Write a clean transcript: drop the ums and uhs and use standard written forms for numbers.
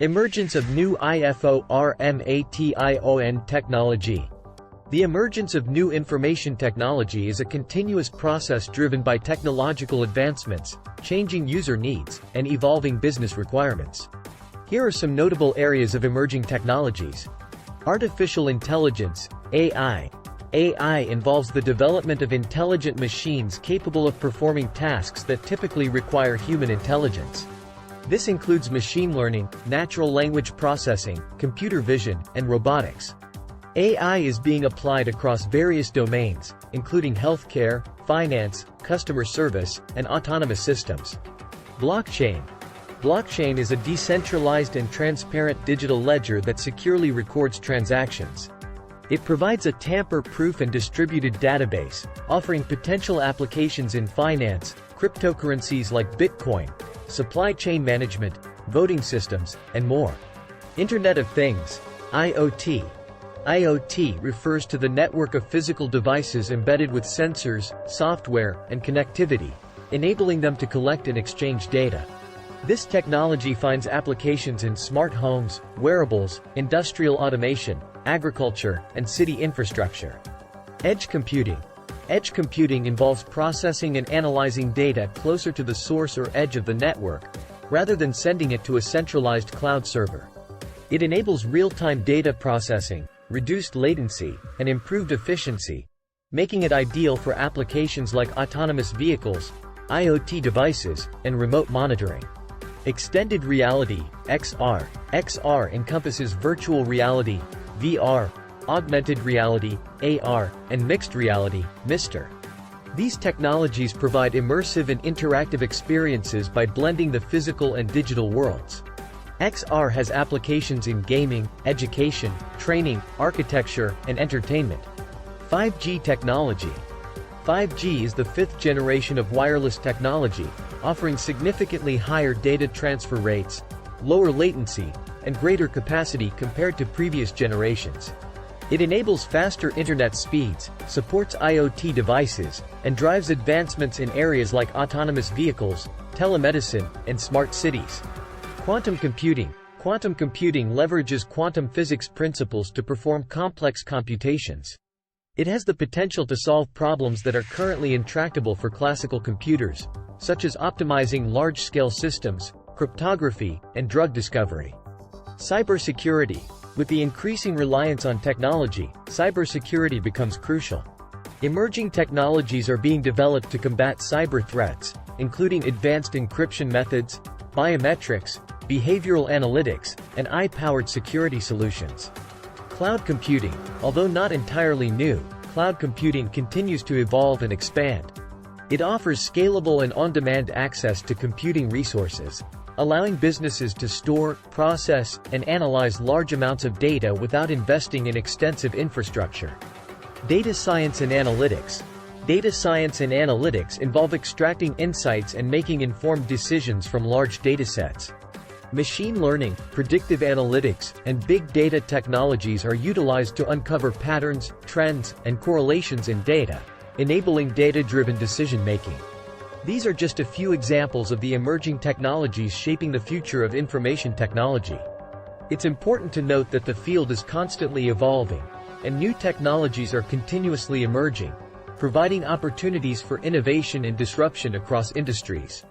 Emergence of new information technology. The emergence of new information technology is a continuous process driven by technological advancements, changing user needs, and evolving business requirements. Here are some notable areas of emerging technologies. Artificial intelligence, AI. AI involves the development of intelligent machines capable of performing tasks that typically require human intelligence. This includes machine learning, natural language processing, computer vision, and robotics. AI is being applied across various domains, including healthcare, finance, customer service, and autonomous systems. Blockchain. Blockchain is a decentralized and transparent digital ledger that securely records transactions. It provides a tamper-proof and distributed database, offering potential applications in finance, cryptocurrencies like Bitcoin, supply chain management, voting systems, and more. Internet of Things, IoT. IoT refers to the network of physical devices embedded with sensors, software, and connectivity, enabling them to collect and exchange data. This technology finds applications in smart homes, wearables, industrial automation, agriculture, and city infrastructure. Edge computing. Edge computing involves processing and analyzing data closer to the source or edge of the network, rather than sending it to a centralized cloud server. It enables real-time data processing, reduced latency, and improved efficiency, making it ideal for applications like autonomous vehicles, IoT devices, and remote monitoring. Extended reality, XR. XR encompasses virtual reality, VR, augmented reality, AR, and mixed reality, MR. These technologies provide immersive and interactive experiences by blending the physical and digital worlds. XR has applications in gaming, education, training, architecture, and entertainment. 5G technology. 5G is the fifth generation of wireless technology, offering significantly higher data transfer rates, lower latency, and greater capacity compared to previous generations. It enables faster internet speeds, supports IoT devices, and drives advancements in areas like autonomous vehicles, telemedicine, and smart cities. Quantum computing. Quantum computing leverages quantum physics principles to perform complex computations. It has the potential to solve problems that are currently intractable for classical computers, such as optimizing large-scale systems, cryptography, and drug discovery. Cybersecurity. With the increasing reliance on technology, cybersecurity becomes crucial. Emerging technologies are being developed to combat cyber threats, including advanced encryption methods, biometrics, behavioral analytics, and AI-powered security solutions. Cloud computing. Although not entirely new, cloud computing continues to evolve and expand. It offers scalable and on-demand access to computing resources, allowing businesses to store, process, and analyze large amounts of data without investing in extensive infrastructure. Data science and analytics. Data science and analytics involve extracting insights and making informed decisions from large datasets. Machine learning, predictive analytics, and big data technologies are utilized to uncover patterns, trends, and correlations in data, enabling data-driven decision-making. These are just a few examples of the emerging technologies shaping the future of information technology. It's important to note that the field is constantly evolving, and new technologies are continuously emerging, providing opportunities for innovation and disruption across industries.